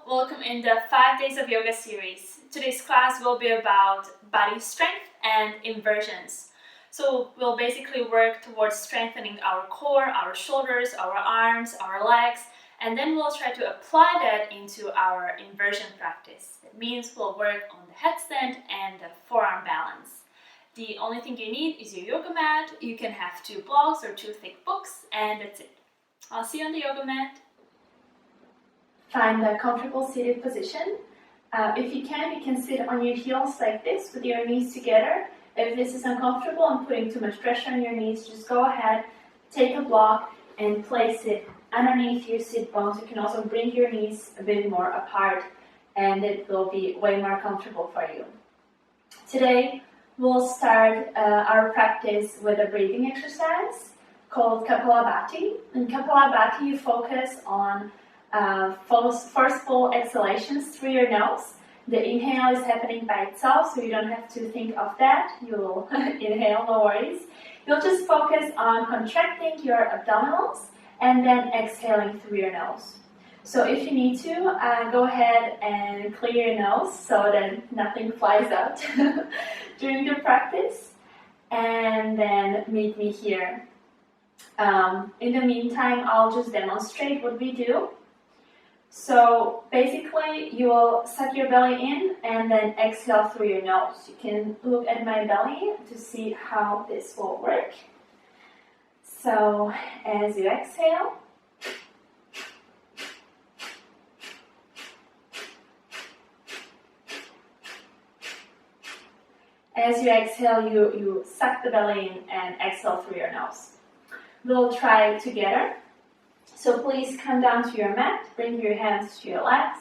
welcome in the 5 days of yoga series. Today's class will be about body strength and inversions. So we'll basically work towards strengthening our core, our shoulders, our arms, our legs, and then we'll try to apply that into our inversion practice. That means we'll work on the headstand and the forearm balance. The only thing you need is your yoga mat. You can have 2 blocks or 2 thick books, and that's it. I'll see you on the yoga mat. Find a comfortable seated position. If you can sit on your heels like this with your knees together. If this is uncomfortable and putting too much pressure on your knees, just go ahead, take a block and place it underneath your sit bones. You can also bring your knees a bit more apart and it will be way more comfortable for you. Today, we'll start our practice with a breathing exercise called Kapalabhati. In Kapalabhati, you focus on forceful exhalations through your nose. The inhale is happening by itself, so you don't have to think of that. You will inhale, no worries. You'll just focus on contracting your abdominals and then exhaling through your nose. So if you need to, go ahead and clear your nose so that nothing flies out during the practice. And then meet me here. In the meantime, I'll just demonstrate what we do. So basically, you will suck your belly in and then exhale through your nose. You can look at my belly to see how this will work. So as you exhale, you suck the belly in and exhale through your nose. We'll try it together. So please come down to your mat, bring your hands to your legs.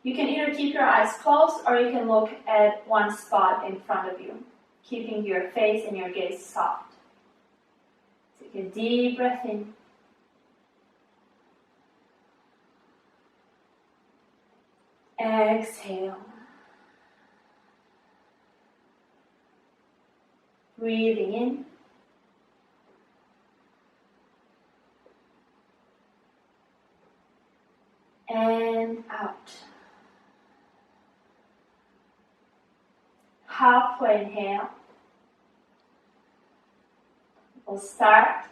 You can either keep your eyes closed or you can look at one spot in front of you, keeping your face and your gaze soft. Take a deep breath in. Exhale. Breathing in. And out. Halfway inhale. We'll start.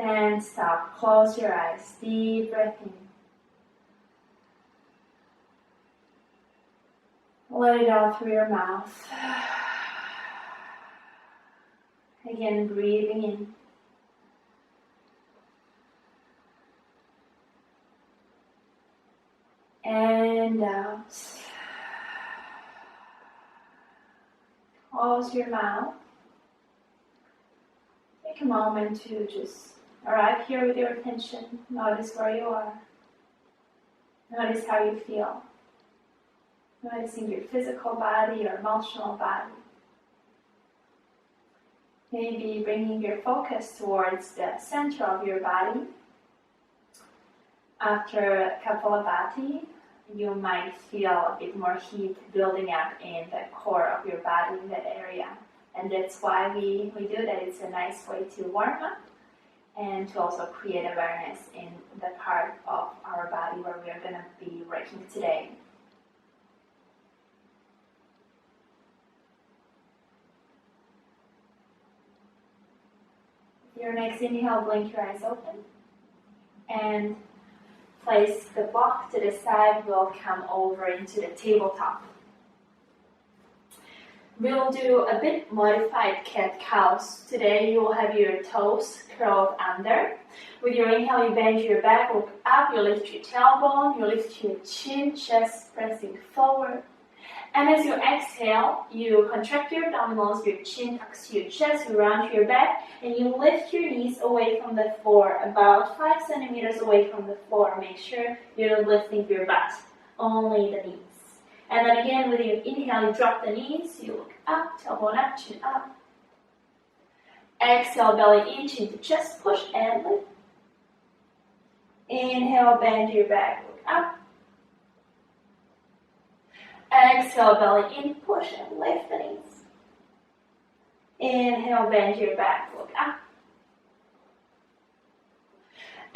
And stop. Close your eyes. Deep breath in. Let it out through your mouth. Again, breathing in. And out. Close your mouth. Take a moment to just arrive here with your attention. Notice where you are. Notice how you feel. Noticing your physical body, your emotional body. Maybe bringing your focus towards the center of your body. After Kapalabhati, you might feel a bit more heat building up in the core of your body, in that area. And that's why we do that. It's a nice way to warm up and to also create awareness in the part of our body where we are going to be working today. Your next inhale, blink your eyes open and place the block to the side. We'll come over into the tabletop. We'll do a bit modified cat-cows. Today you will have your toes curled under. With your inhale, you bend your back, look up, you lift your tailbone, you lift your chin, chest pressing forward. And as you exhale, you contract your abdominals, your chin tucks to your chest, you round your back, and you lift your knees away from the floor, about 5 centimeters away from the floor. Make sure you're lifting your butt, only the knees. And then again, with your inhale, you drop the knees, you look up, tailbone up, chin up. Exhale, belly in, chin to chest, push and lift. Inhale, bend your back, look up. Exhale, belly in, push and lift the knees. Inhale, bend your back, look up.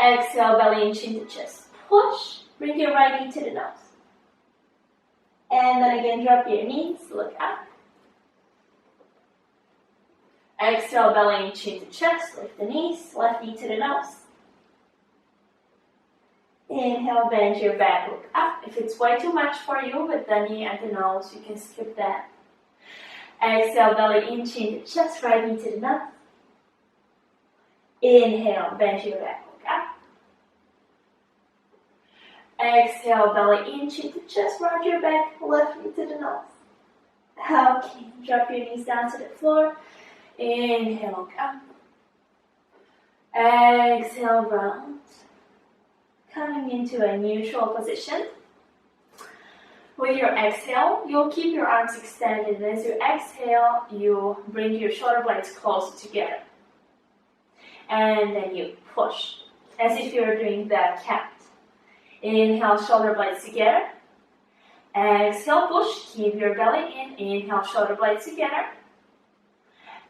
Exhale, belly in, chin to chest, push. Bring your right knee to the nose. And then again, drop your knees, look up. Exhale, belly in, chin to chest, lift the knees, left knee to the nose. Inhale, bend your back, look up. If it's way too much for you with the knee and the nose, you can skip that. Exhale, belly in, chin to chest, right knee to the nose. Inhale, bend your back, look up. Exhale, belly in, chin to chest, round your back, left knee to the nose. Okay, drop your knees down to the floor. Inhale, look up. Exhale, round. Coming into a neutral position. With your exhale, you'll keep your arms extended. And as you exhale, you bring your shoulder blades closer together. And then you push, as if you're doing the cat. Inhale, shoulder blades together. Exhale, push. Keep your belly in. Inhale, shoulder blades together.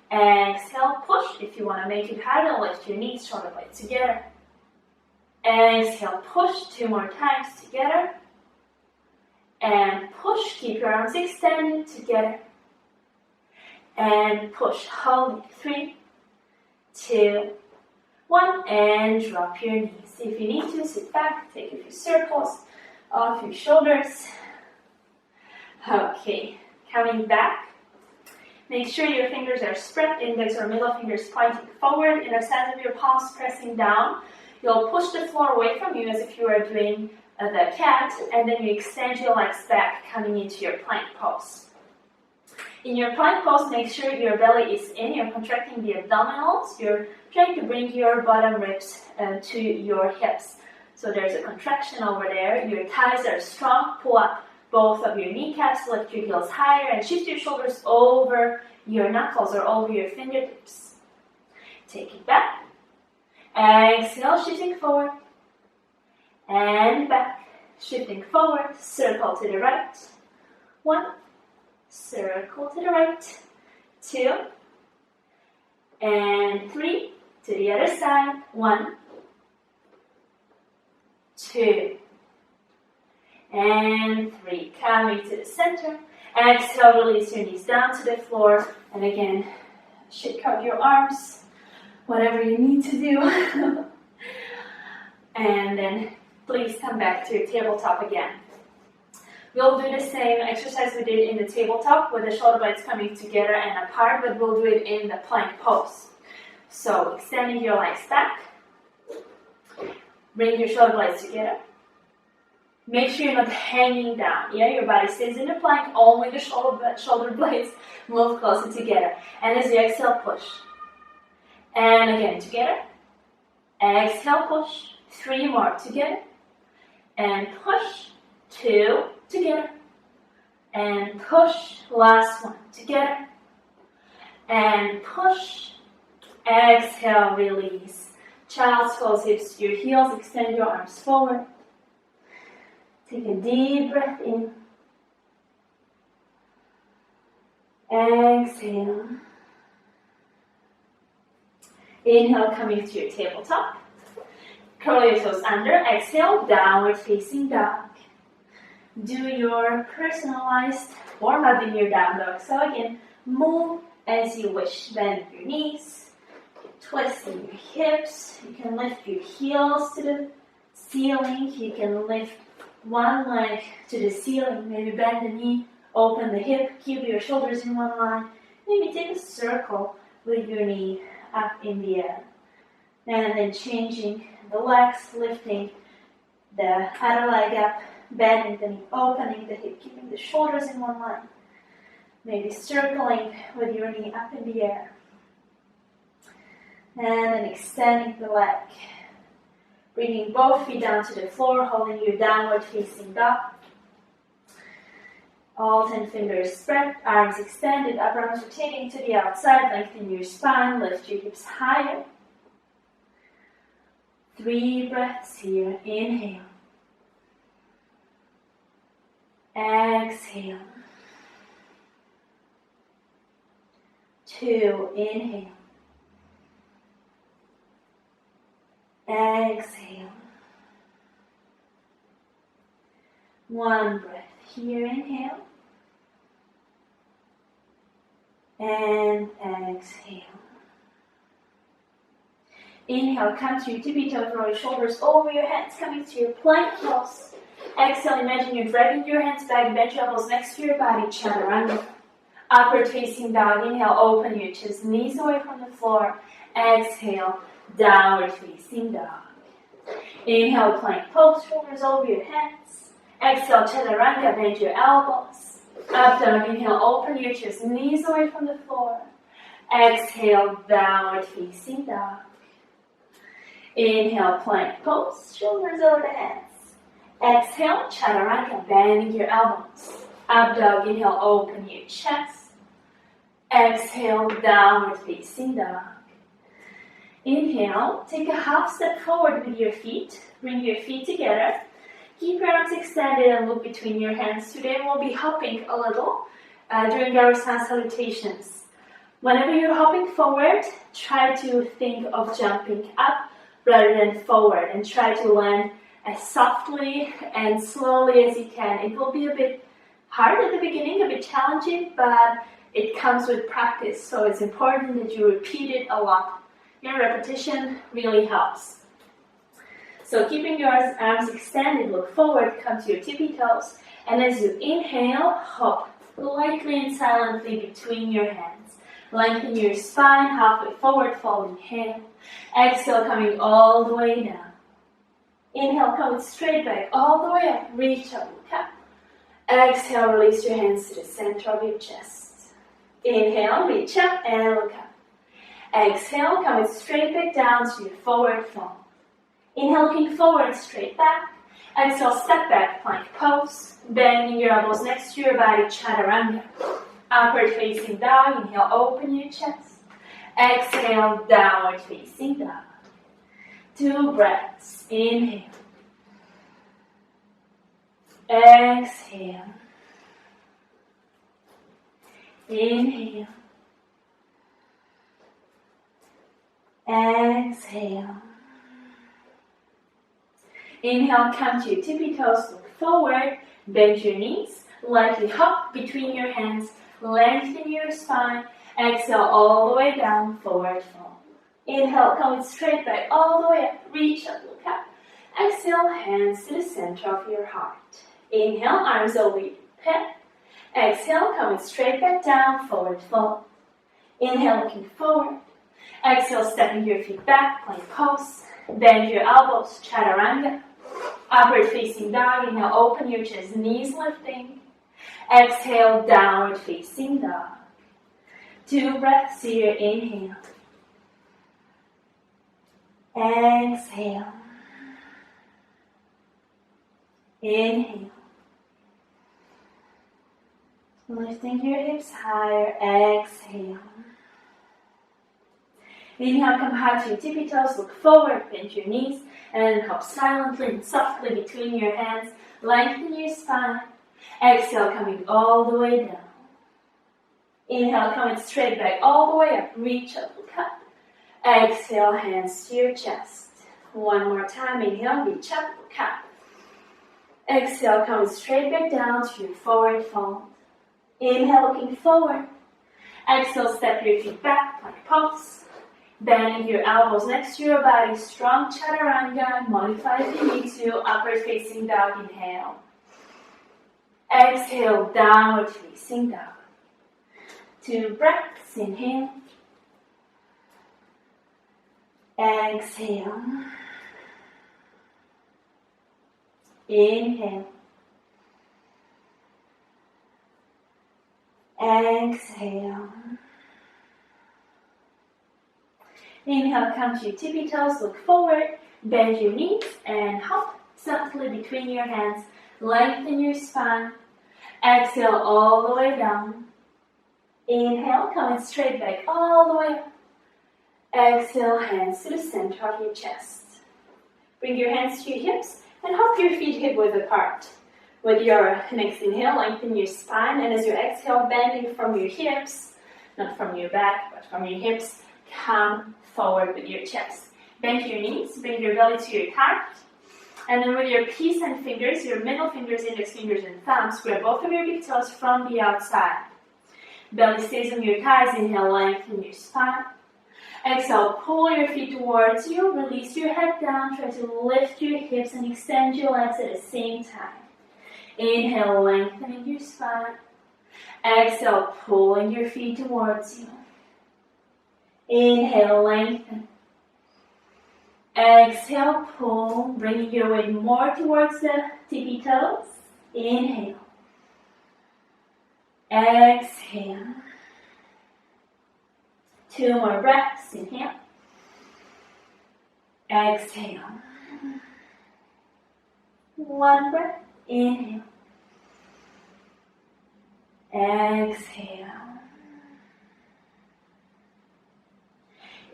Exhale, push. If you want to make it harder, lift your knees, shoulder blades together. Exhale, push. 2 more times together. And push. Keep your arms extended together. And push. Hold. 3, 2, 1. And drop your knees. If you need to, sit back. Take a few circles off your shoulders. Okay. Coming back. Make sure your fingers are spread. Index or middle fingers pointing forward. Inner sides of your palms pressing down. You'll push the floor away from you as if you are doing the cat, and then you extend your legs back, coming into your plank pose. In your plank pose, make sure your belly is in, you're contracting the abdominals, you're trying to bring your bottom ribs to your hips. So there's a contraction over there, your thighs are strong, pull up both of your kneecaps, lift your heels higher, and shift your shoulders over your knuckles or over your fingertips. Take it back. Exhale, shifting forward, and back, shifting forward, circle to the right, 1, circle to the right, 2, and 3, to the other side, 1, 2, and 3, coming to the center. Exhale, release your knees down to the floor, and again, shake out your arms. Whatever you need to do. And then please come back to your tabletop again. We'll do the same exercise we did in the tabletop with the shoulder blades coming together and apart, but we'll do it in the plank pose. So extending your legs back. Bring your shoulder blades together. Make sure you're not hanging down. Yeah, your body stays in the plank, only the shoulder blades move closer together. And as you exhale, push. And again, together. Exhale, push. 3 more together. And push. 2 together. And push. Last one together. And push. Exhale, release. Child's pose, hips to your heels. Extend your arms forward. Take a deep breath in. Exhale. Inhale, coming to your tabletop. Curl your toes under. Exhale, downward facing dog. Do your personalized warm-up in your down dog. So again, move as you wish. Bend your knees, twisting your hips. You can lift your heels to the ceiling. You can lift one leg to the ceiling. Maybe bend the knee Open the hip, keep your shoulders in one line. Maybe take a circle with your knee up in the air. And then changing the legs, lifting the other leg up, bending the knee, opening the hip, keeping the shoulders in one line. Maybe circling with your knee up in the air. And then extending the leg. Bringing both feet down to the floor, holding your downward facing dog. All 10 fingers spread, arms extended, upper arms rotating to the outside, lengthen your spine, lift your hips higher. 3 breaths here. Inhale. Exhale. 2, inhale. Exhale. 1 breath here, inhale. And exhale. Inhale, come to your tippy toes, roll your shoulders over your hands, coming to your plank pose. Exhale, imagine you're dragging your hands back, bend your elbows next to your body, chaturanga. Upward facing dog, inhale, open your chest, knees away from the floor. Exhale, downward facing dog. Inhale, plank pose, shoulders over your hands. Exhale, chaturanga, bend your elbows. Up dog, inhale, open your chest, knees away from the floor. Exhale, downward facing dog. Inhale, plank pose, shoulders over the hands. Exhale, chaturanga, bending your elbows. Up dog, inhale, open your chest. Exhale, downward facing dog. Inhale, take a half step forward with your feet. Bring your feet together. Keep your arms extended and look between your hands. Today we'll be hopping a little during our sun salutations. Whenever you're hopping forward, try to think of jumping up rather than forward, and try to land as softly and slowly as you can. It will be a bit hard at the beginning, a bit challenging, but it comes with practice, so it's important that you repeat it a lot. Your repetition really helps. So keeping your arms extended, look forward, come to your tippy toes, and as you inhale, hop lightly and silently between your hands. Lengthen your spine, halfway forward, fold, inhale. Exhale, coming all the way down. Inhale, coming straight back, all the way up, reach up, look up. Exhale, release your hands to the center of your chest. Inhale, reach up and look up. Exhale, coming straight back down to your forward fold. Inhale, looking forward, straight back. Exhale, step back, plank pose. Bending your elbows next to your body, chaturanga. Upward facing dog, inhale, open your chest. Exhale, downward facing dog. 2 breaths, inhale. Exhale. Inhale. Exhale. Inhale, come to your tippy toes, look forward, bend your knees, lightly hop between your hands, lengthen your spine. Exhale, all the way down, forward fold. Inhale, coming straight back, all the way up, reach up, look up. Exhale, hands to the center of your heart. Inhale, arms over your head. Exhale, coming straight back down, forward fold. Inhale, looking forward. Exhale, stepping your feet back, plank pose. Bend your elbows, chaturanga. Upward facing dog, inhale, open your chest, knees lifting. Exhale, downward facing dog. 2 breaths here, inhale. Exhale. Inhale. Lifting your hips higher, exhale. Inhale, come high to your tippy toes, look forward, bend your knees, and hop silently and softly between your hands. Lengthen your spine. Exhale, coming all the way down. Inhale, coming straight back, all the way up, reach up, look up. Exhale, hands to your chest. 1 more time, inhale, reach up, look up. Exhale, coming straight back down to your forward fold. Inhale, looking forward. Exhale, step your feet back, plank pose. Bending your elbows next to your body, strong chaturanga. Modify if you need to. Upward facing dog, inhale. Exhale, downward facing dog. 2 breaths, inhale. Exhale. Inhale. Exhale. Inhale, come to your tippy toes, look forward, bend your knees and hop softly between your hands. Lengthen your spine. Exhale all the way down. Inhale, coming straight back all the way up. Exhale, hands to the center of your chest. Bring your hands to your hips and hop your feet hip-width apart. With your next inhale, lengthen your spine, and as you exhale, bending from your hips, not from your back, but from your hips, come forward with your chest. Bend your knees, bring your belly to your heart, and then with your peace and fingers, your middle fingers, index fingers, and thumbs, grab both of your big toes from the outside. Belly stays on your thighs, inhale, lengthen your spine. Exhale, pull your feet towards you, release your head down, try to lift your hips and extend your legs at the same time. Inhale, lengthening your spine. Exhale, pulling your feet towards you. Inhale, lengthen. Exhale, pull, bringing your weight more towards the tippy toes. Inhale. Exhale. 2 more breaths. Inhale. Exhale. 1 breath. Inhale. Exhale.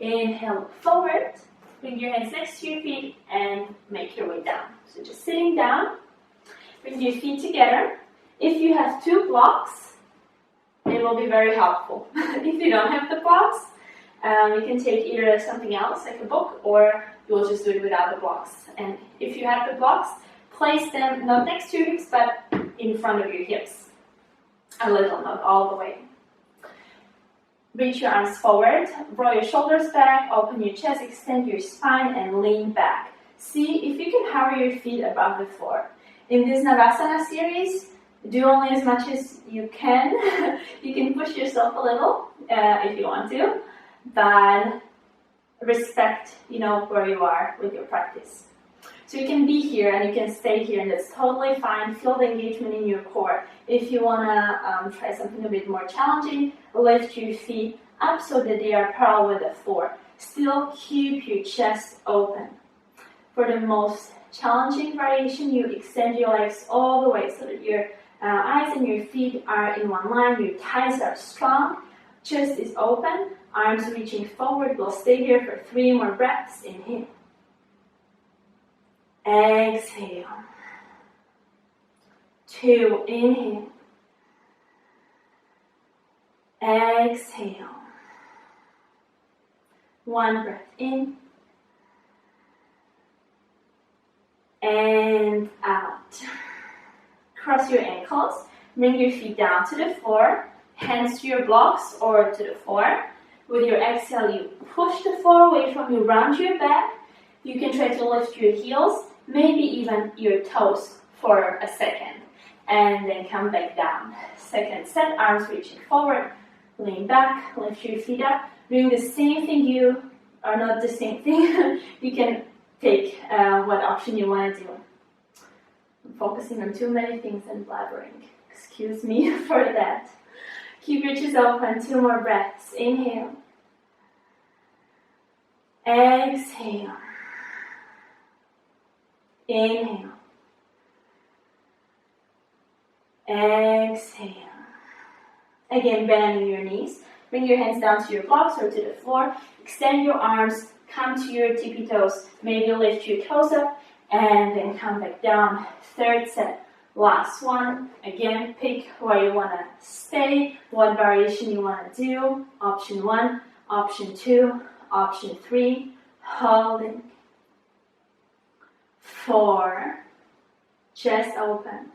Inhale, forward. Bring your hands next to your feet and make your way down. So just sitting down. Bring your feet together. If you have 2 blocks, it will be very helpful. If you don't have the blocks, you can take either something else, like a book, or you'll just do it without the blocks. And if you have the blocks, place them not next to your hips, but in front of your hips. A little, not all the way. Reach your arms forward, draw your shoulders back, open your chest, extend your spine, and lean back. See if you can hover your feet above the floor. In this Shavasana series, do only as much as you can. You can push yourself a little if you want to, but respect, where you are with your practice. So you can be here and you can stay here, and that's totally fine. Feel the engagement in your core. If you want to try something a bit more challenging, lift your feet up so that they are parallel with the floor. Still keep your chest open. For the most challenging variation, you extend your legs all the way so that your eyes and your feet are in one line, your thighs are strong, chest is open, arms reaching forward. We'll stay here for 3 more breaths. Inhale. Exhale. 2, inhale. Exhale. 1 breath in. And out. Cross your ankles. Bring your feet down to the floor. Hands to your blocks or to the floor. With your exhale, you push the floor away from you, round your back. You can try to lift your heels, maybe even your toes for a second. And then come back down. Second set, arms reaching forward. Lean back, lift your feet up. Doing the same thing or not the same thing. You can take what option you want to do. I'm focusing on too many things and blabbering. Excuse me for that. Keep your chest open. 2 more breaths. Inhale. Exhale. Inhale. Exhale. Again, bending your knees. Bring your hands down to your blocks or to the floor. Extend your arms. Come to your tippy toes. Maybe lift your toes up and then come back down. Third set. Last one. Again, pick where you want to stay, what variation you want to do. Option 1, option 2, option 3. Holding. 4. Chest open.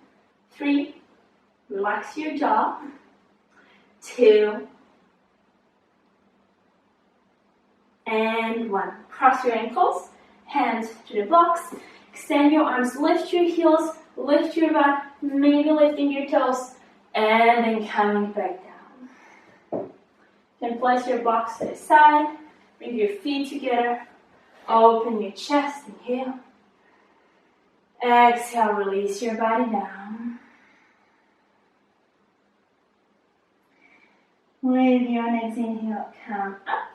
3. Relax your jaw. 2. And 1. Cross your ankles. Hands to the blocks. Extend your arms. Lift your heels. Lift your butt. maybe lifting your toes, and then coming back down. You can place your blocks to the side, bring your feet together, open your chest, inhale. Exhale, release your body down. With your next inhale, come up.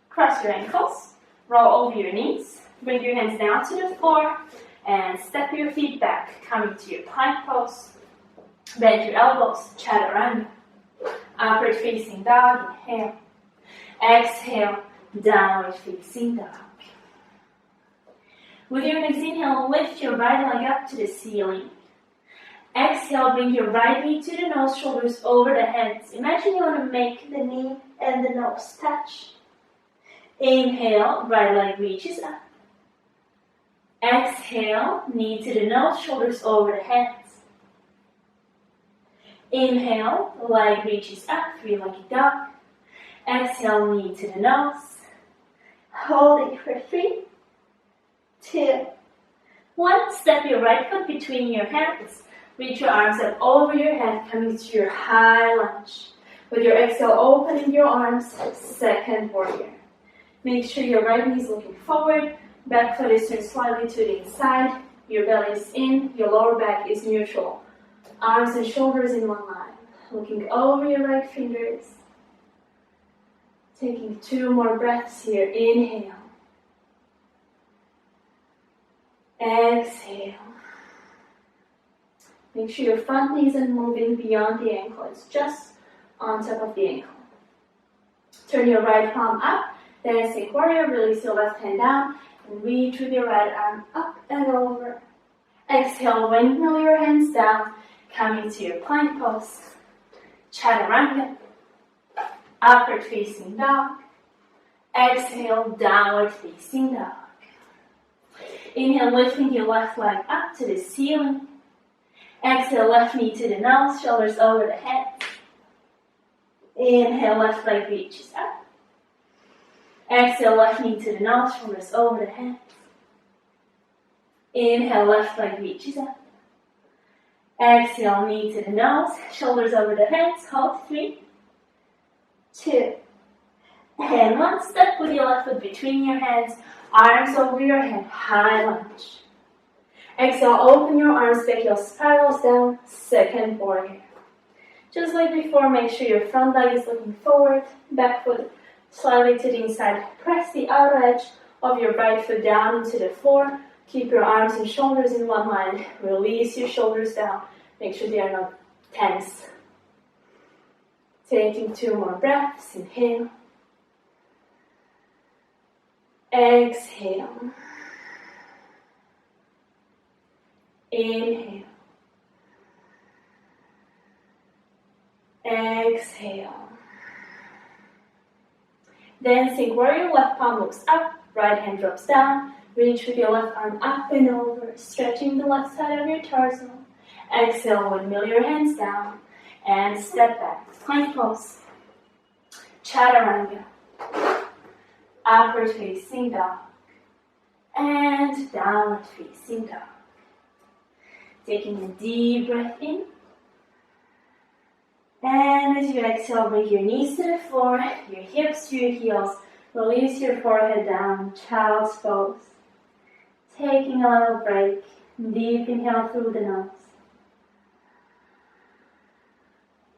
Cross your ankles, roll over your knees, bring your hands down to the floor, and step your feet back, coming to your plank pose. Bend your elbows, chaturanga. Upward facing dog, inhale. Exhale, downward facing dog. With your next inhale, lift your right leg up to the ceiling. Exhale, bring your right knee to the nose, shoulders over the hands. Imagine you want to make the knee and the nose touch. Inhale, right leg reaches up. Exhale, knee to the nose, shoulders over the hands. Inhale, leg reaches up, three-legged dog. Exhale, knee to the nose. Hold it for 3, 2, 1. Step your right foot between your hands. Reach your arms up over your head, coming to your high lunge. With your exhale, opening your arms, second warrior. Make sure your right knee is looking forward, back foot is turned slightly to the inside, your belly is in, your lower back is neutral. Arms and shoulders in one line. Looking over your right fingers. Taking 2 more breaths here. Inhale. Exhale. Make sure your front knee isn't moving beyond the ankle. It's just on top of the ankle. Turn your right palm up. Dancing warrior. Release your left hand down. And reach with your right arm up and over. Exhale. Windmill your hands down. Coming to your plank pose. Chaturanga. Upward facing dog. Exhale. Downward facing dog. Inhale, lifting your left leg up to the ceiling. Exhale, left knee to the nose, shoulders over the head. Inhale, left leg reaches up. Exhale, left knee to the nose, shoulders over the head. Inhale, left leg reaches up. Exhale, knee to the nose, shoulders over the head. Hold 3, 2, and 1. Step with your left foot between your hands. Arms over your head, high lunge. Exhale, open your arms, back heel spirals down, second warrior. Just like before, make sure your front leg is looking forward, back foot slightly to the inside. Press the outer edge of your right foot down into the floor. Keep your arms and shoulders in one line. Release your shoulders down. Make sure they are not tense. Taking 2 more breaths, inhale. Exhale. Inhale. Exhale. Dancing warrior, left palm looks up, right hand drops down. Reach with your left arm up and over, stretching the left side of your torso. Exhale, windmill your hands down, and step back. Plank pose. Chaturanga. Upward facing dog. And downward facing dog. Taking a deep breath in. And as you exhale, bring your knees to the floor, your hips to your heels. Release your forehead down, child's pose. Taking a little break. Deep inhale through the nose.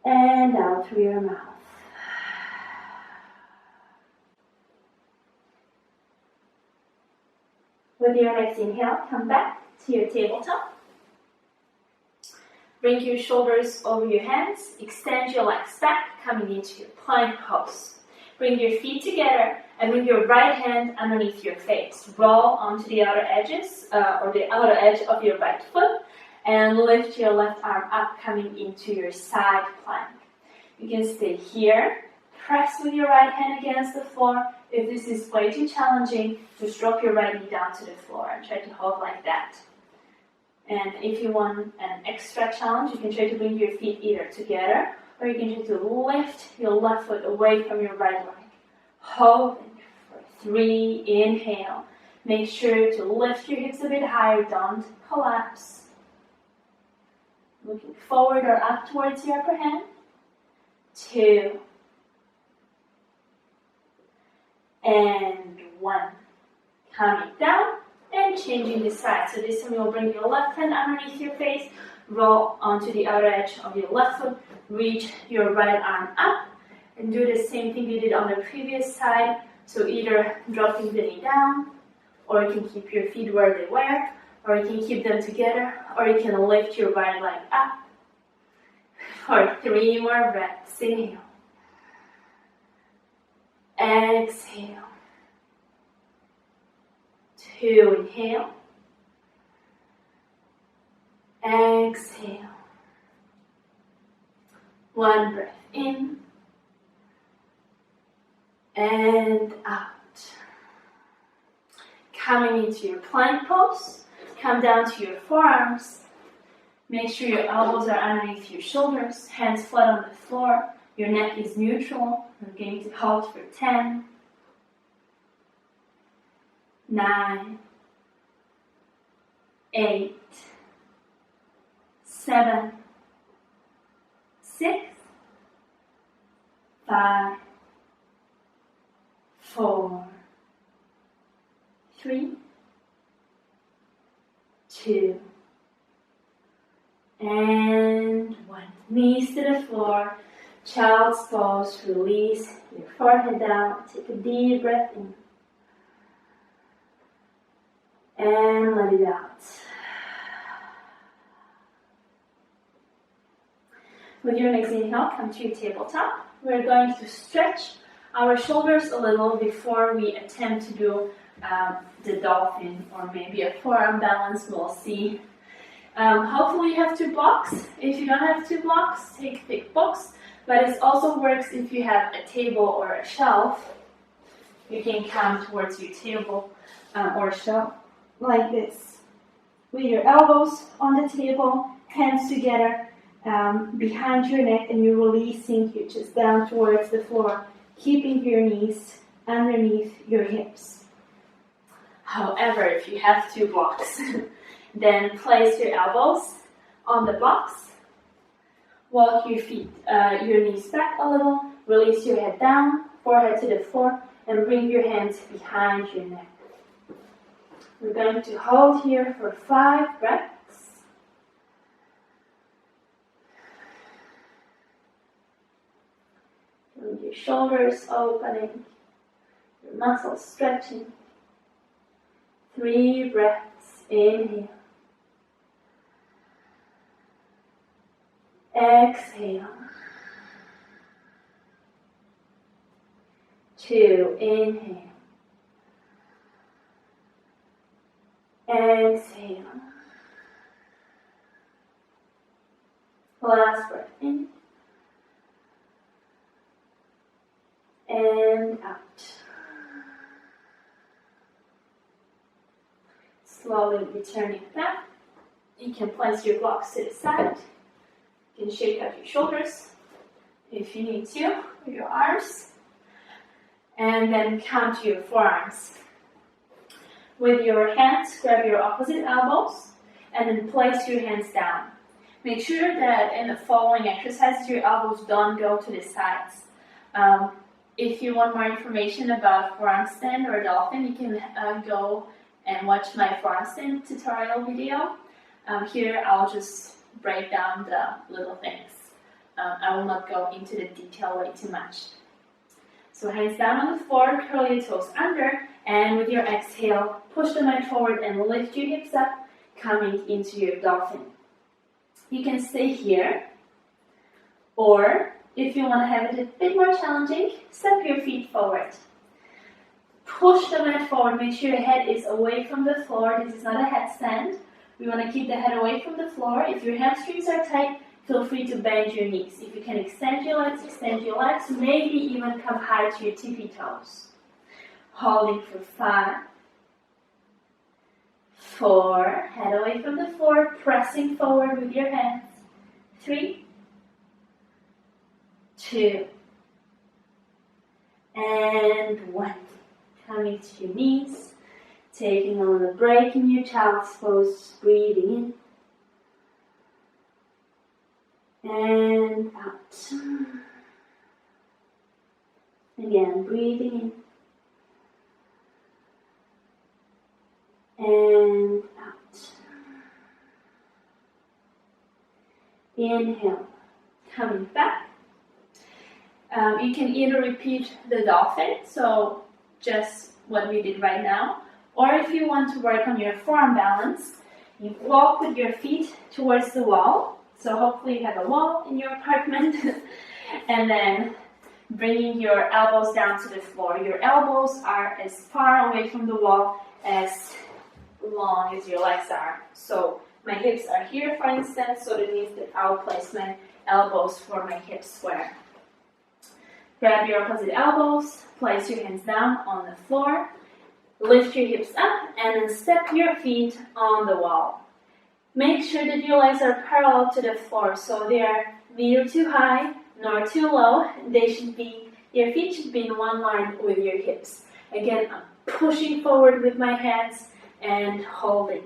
And out through your mouth. With your next inhale, come back to your tabletop. Bring your shoulders over your hands. Extend your legs back, coming into your plank pose. Bring your feet together and bring your right hand underneath your face. Roll onto the outer edges or the outer edge of your right foot and lift your left arm up, coming into your side plank. You can stay here. Press with your right hand against the floor. If this is way too challenging, just drop your right knee down to the floor and try to hold like that. And if you want an extra challenge, you can try to bring your feet either together or you can try to lift your left foot away from your right leg. Hold for 3, inhale. Make sure to lift your hips a bit higher, don't collapse. looking forward or up towards your upper hand. 2 and 1. Coming down and changing the side. So this time you'll bring your left hand underneath your face, roll onto the outer edge of your left foot, reach your right arm up, and do the same thing you did on the previous side. So either dropping the knee down, or you can keep your feet where they were, or you can keep them together, or you can lift your right leg up. For 3 more breaths. Inhale. Exhale. 2, inhale. Exhale. 1 breath in and out. Coming into your plank pose, come down to your forearms. Make sure your elbows are underneath your shoulders, hands flat on the floor, your neck is neutral. We're going to hold for 10, 9, 8, 7, 6, 5, 4, 3, 2, and 1. Knees to the floor, child's pose. Release your forehead down. Take a deep breath in. And let it out. With your next inhale, come to your tabletop. We're going to stretch our shoulders a little before we attempt to do the dolphin or maybe a forearm balance. We'll see. Hopefully you have 2 blocks. If you don't have 2 blocks, take thick books. But it also works if you have a table or a shelf. You can come towards your table or shelf like this, with your elbows on the table, hands together behind your neck, and you're releasing your chest down towards the floor, keeping your knees underneath your hips. However, if you have 2 blocks, then place your elbows on the blocks, walk your feet, your knees back a little, release your head down, forehead to the floor, and bring your hands behind your neck. We're going to hold here for 5 breaths. And your shoulders opening, your muscles stretching. 3 breaths. Inhale. Exhale. 2, inhale. Exhale. Last breath in and out. Slowly returning back. You can place your blocks to the side. You can shake out your shoulders if you need to, with your arms. And then come to your forearms. With your hands, grab your opposite elbows and then place your hands down. Make sure that in the following exercises, your elbows don't go to the sides. If you want more information about forearm stand or dolphin, you can go and watch my forearm stand tutorial video. Here, I'll just break down the little things. I will not go into the detail way too much. So hands down on the floor, curl your toes under, and with your exhale, push the mat forward and lift your hips up, coming into your dolphin. You can stay here, or if you want to have it a bit more challenging, step your feet forward. Push the mat forward, make sure your head is away from the floor. This is not a headstand. We want to keep the head away from the floor. If your hamstrings are tight, feel free to bend your knees. If you can extend your legs, maybe even come high to your tippy toes. Holding for 5, 4, head away from the floor, pressing forward with your hands. 3, 2, and 1. Coming to your knees, taking a little break in your child's pose, breathing in and out. Again, breathing in and out. Inhale, coming back. You can either repeat the Dolphin, so just what we did right now, or if you want to work on your forearm balance, you walk with your feet towards the wall. So hopefully you have a wall in your apartment, and then bringing your elbows down to the floor. Your elbows are as far away from the wall as long as your legs are. So my hips are here, for instance, so that means that I'll place my elbows for my hips square. Grab your opposite elbows, place your hands down on the floor, lift your hips up, and then step your feet on the wall. Make sure that your legs are parallel to the floor, so they are neither too high nor too low. Your feet should be in one line with your hips. Again, I'm pushing forward with my hands and holding.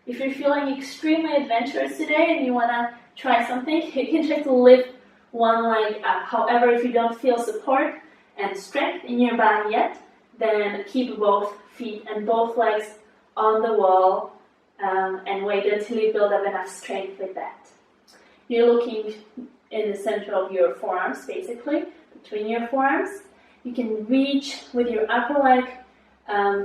If you're feeling extremely adventurous today and you want to try something, you can try to lift one leg up. However, if you don't feel support and strength in your body yet, then keep both feet and both legs on the wall and wait until you build up enough strength with that. You're looking in the center of your forearms, basically, between your forearms. You can reach with your upper leg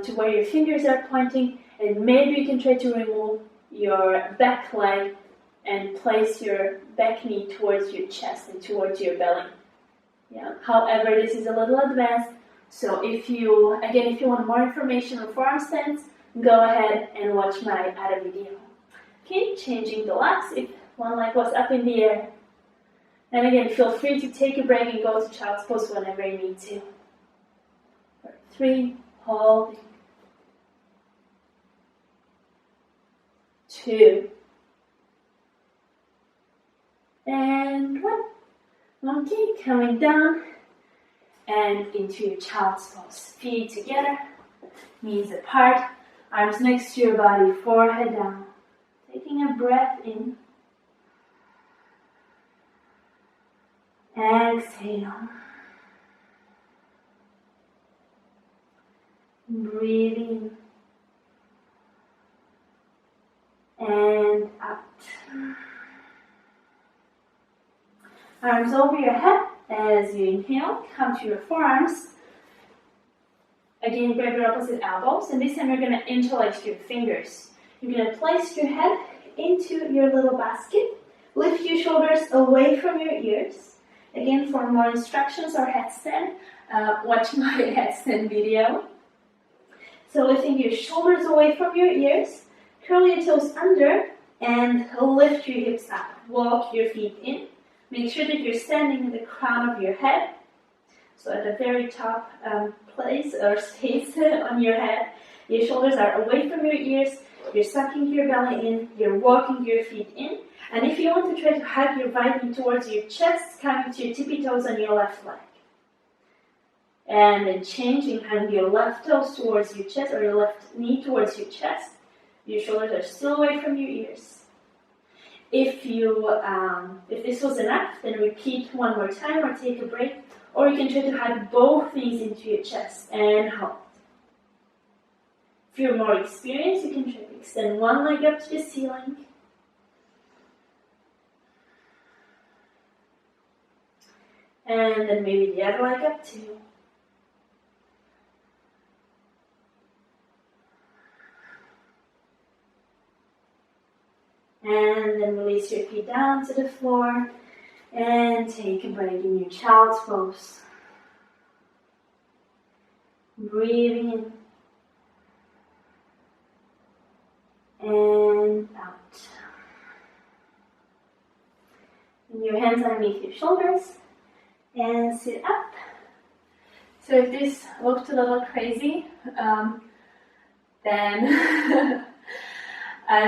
to where your fingers are pointing, and maybe you can try to remove your back leg and place your back knee towards your chest and towards your belly. Yeah. However, this is a little advanced, so if you want more information on forearm stance, go ahead and watch my other video. Okay, changing the legs if one leg was up in the air. And again, feel free to take a break and go to child's pose whenever you need to. 3, holding. 2, and 1. Okay, coming down and into your child's pose. Feet together, knees apart, arms next to your body, forehead down. Taking a breath in. Exhale. Breathing in and out. Arms over your head as you inhale. Come to your forearms. Again, grab your opposite elbows, and this time you're going to interlace your fingers. You're going to place your head into your little basket. Lift your shoulders away from your ears. Again, for more instructions or headstand, watch my headstand video. So lifting your shoulders away from your ears, curl your toes under, and lift your hips up. Walk your feet in. Make sure that you're standing in the crown of your head. So at the very top place or space on your head, your shoulders are away from your ears. You're sucking your belly in. You're walking your feet in. And if you want to try to hug your right knee towards your chest, coming to your tippy toes on your left leg. And then changing, having your left toes towards your chest or your left knee towards your chest. Your shoulders are still away from your ears. If this was enough, then repeat one more time or take a break. Or you can try to hug both knees into your chest and hold. If you're more experienced, you can try to extend one leg up to the ceiling. And then maybe the other leg up too. And then release your feet down to the floor and take a break in your child's pose. Breathing in and out. And your hands underneath your shoulders and sit up. So if this looked a little crazy, then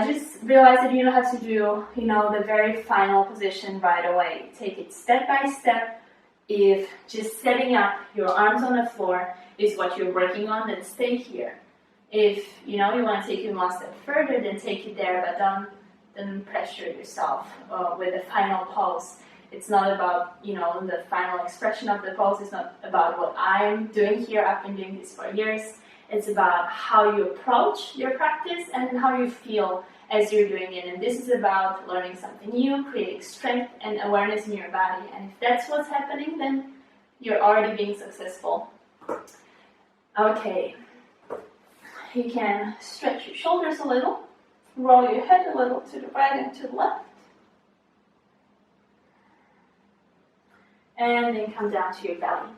just realize that you don't have to do, the very final position right away. Take it step by step. If just setting up your arms on the floor is what you're working on, then stay here. If you want to take it one step further, then take it there, but don't don't pressure yourself with the final pose. It's not about, the final expression of the pose. It's not about what I'm doing here. I've been doing this for years. It's about how you approach your practice and how you feel as you're doing it. And this is about learning something new, creating strength and awareness in your body. And if that's what's happening, then you're already being successful. Okay. You can stretch your shoulders a little, roll your head a little to the right and to the left. And then come down to your belly.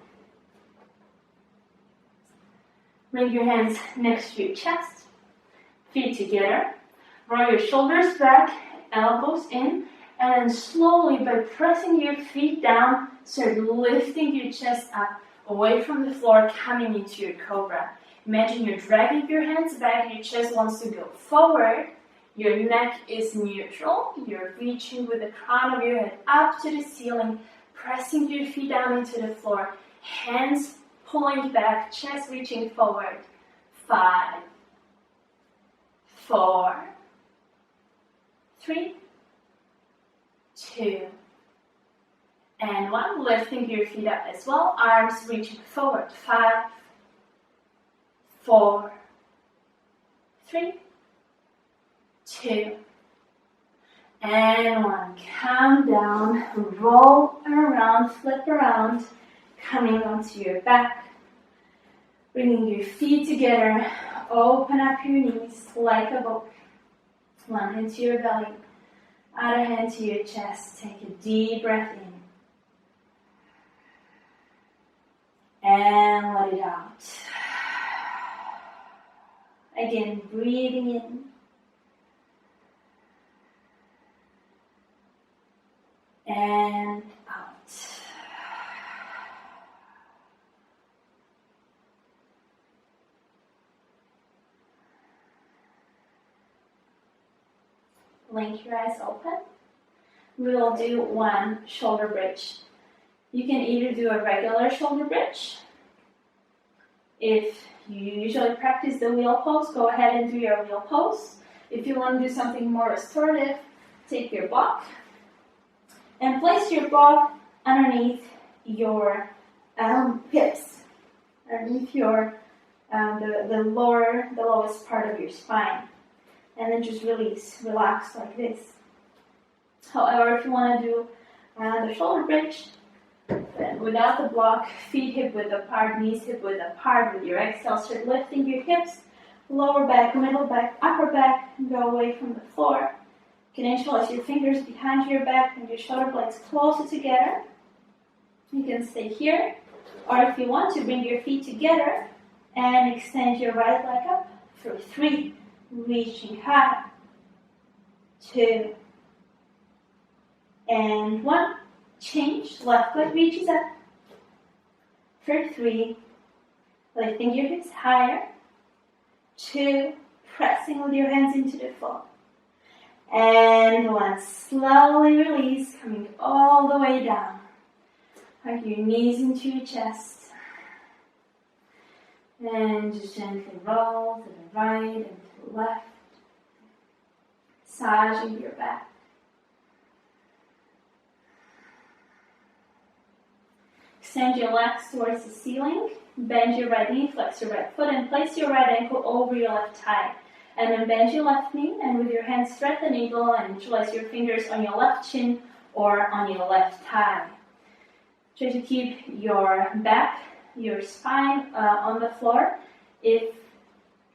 Bring your hands next to your chest, feet together. Roll your shoulders back, elbows in, and then slowly, by pressing your feet down, start lifting your chest up, away from the floor, coming into your cobra. Imagine you're dragging your hands back, your chest wants to go forward, your neck is neutral, you're reaching with the crown of your head up to the ceiling, pressing your feet down into the floor, hands pulling back, chest reaching forward. 5, 4, 3, 2, and 1. Lifting your feet up as well, arms reaching forward. 5, 4, 3, 2, and 1. Come down, roll around, flip around, coming onto your back, bringing your feet together, open up your knees like a book. One hand to your belly, other hand to your chest. Take a deep breath in and let it out. Again, breathing in and out. Blink your eyes open. We will do one shoulder bridge. You can either do a regular shoulder bridge. If you usually practice the wheel pose, go ahead and do your wheel pose. If you want to do something more restorative, take your block and place your block underneath your hips, underneath your the lowest part of your spine, and then just release, relax like this. However, if you want to do the shoulder bridge, then without the block, feet hip width apart, knees hip width apart. With your exhale, start lifting your hips, lower back, middle back, upper back, and go away from the floor. You can interlace your fingers behind your back and your shoulder blades closer together. You can stay here, or if you want to, bring your feet together and extend your right leg up for 3, reaching high, 2, and 1. Change, left leg reaches up for 3, lifting your hips higher, 2, pressing with your hands into the floor, and 1, slowly release, coming all the way down. Hug your knees into your chest, and just gently roll to the right and to the left, massaging your back. Extend your legs towards the ceiling, bend your right knee, flex your right foot, and place your right ankle over your left thigh. And then bend your left knee, and with your hands thread the needle and interlace your fingers on your left chin or on your left thigh. Try to keep your back, your spine on the floor. If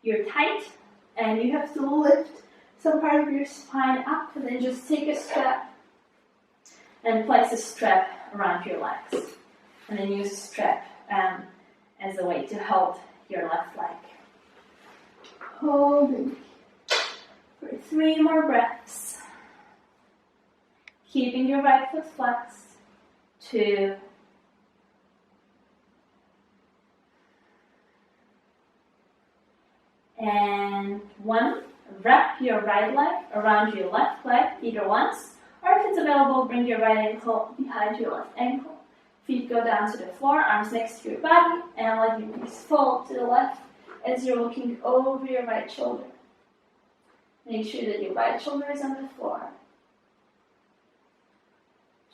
you're tight and you have to lift some part of your spine up, then just take a strap and place a strap around your legs. And then use a strap as a way to hold your left leg. Holding for 3 more breaths. Keeping your right foot flexed. 2. And 1. Wrap your right leg around your left leg, either once, or if it's available, bring your right ankle behind your left ankle. Feet go down to the floor, arms next to your body, and let your knees fold to the left as you're looking over your right shoulder. Make sure that your right shoulder is on the floor.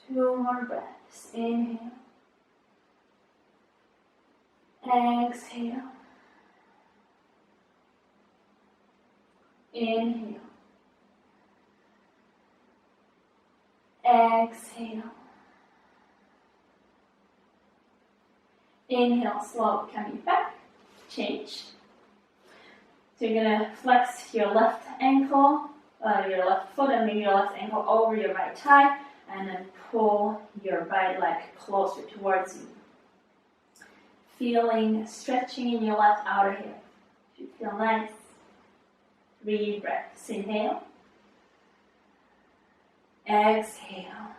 2 more breaths. Inhale. Exhale. Inhale. Exhale. Inhale, slowly coming back. Change. So you're going to flex your left ankle, your left foot, and maybe your left ankle over your right thigh, and then pull your right leg closer towards you. Feeling stretching in your left outer hip. Should feel nice. 3 breaths. Inhale. Exhale.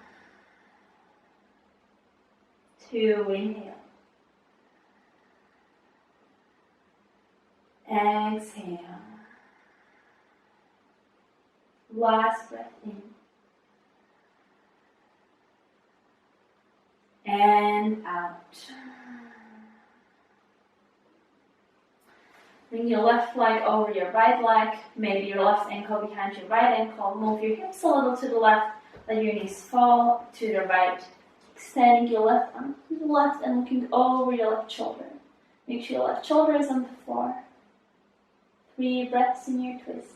2, inhale. Exhale. Last breath in. And out. Bring your left leg over your right leg, maybe your left ankle behind your right ankle. Move your hips a little to the left, let your knees fall to the right. Extending your left arm to the left and looking over your left shoulder. Make sure your left shoulder is on the floor. 3 breaths in your twist.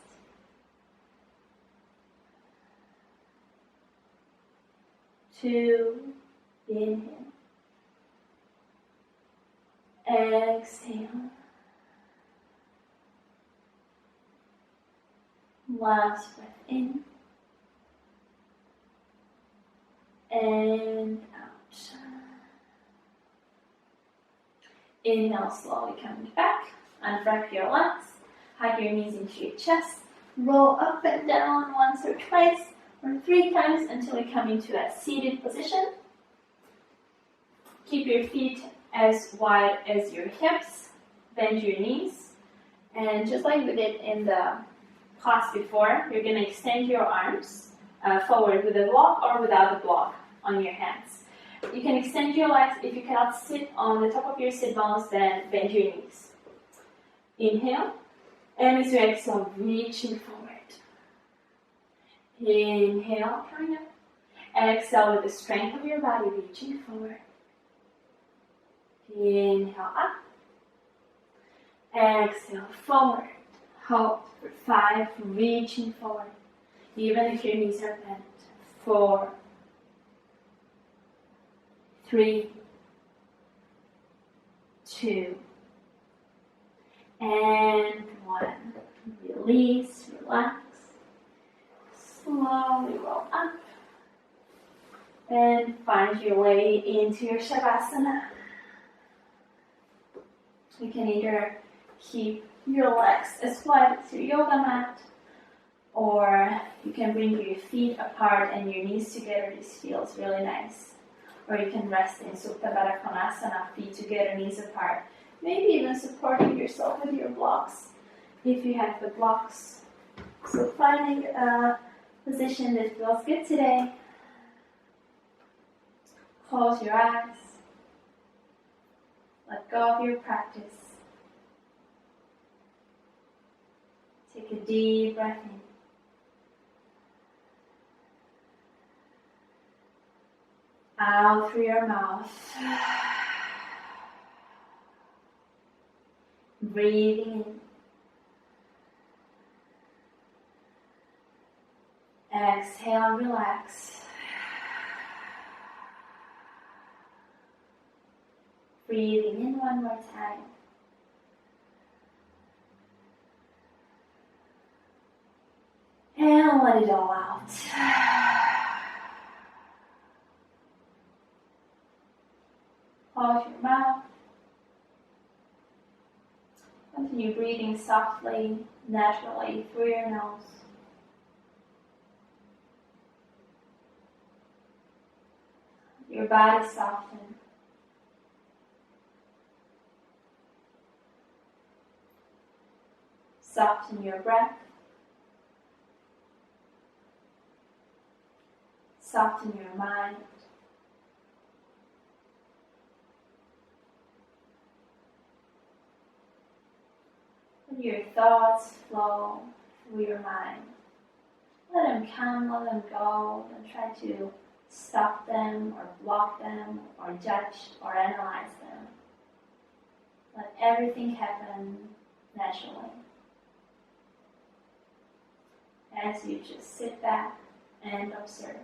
Two, inhale. Exhale. Last breath in. And out. Inhale, slowly coming back. Unwrap your legs. Hug your knees into your chest. Roll up and down once or twice or 3 times until you come into a seated position. Keep your feet as wide as your hips. Bend your knees. And just like we did in the class before, you're going to extend your arms forward with a block or without a block on your hands. You can extend your legs. If you cannot sit on the top of your sit bones, then bend your knees. Inhale. And as you exhale, reaching forward. Inhale, coming up. Exhale with the strength of your body, reaching forward. Inhale, up. Exhale, forward. Hold for 5, reaching forward. Even if your knees are bent. 4, 3, 2, and 1. Release, relax. Slowly roll up. And find your way into your Shavasana. You can either keep your legs as wide as your yoga mat, or you can bring your feet apart and your knees together. This feels really nice. Or you can rest in Supta Baddha Konasana, feet together, knees apart. Maybe even supporting yourself with your blocks if you have the blocks. So finding a position that feels good today. Close your eyes. Let go of your practice. Take a deep breath in. Out through your mouth. Breathing in. Exhale, relax. Breathing in one more time. And let it all out. Close your mouth. Continue breathing softly, naturally through your nose. Your body soften. Soften your breath. Soften your mind. Let your thoughts flow through your mind. Let them come, let them go. Don't try to stop them or block them or judge or analyze them. Let everything happen naturally. As you just sit back and observe.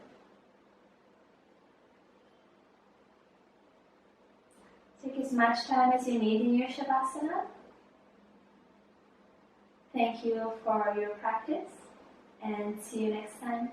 Take as much time as you need in your Shavasana. Thank you for your practice and see you next time.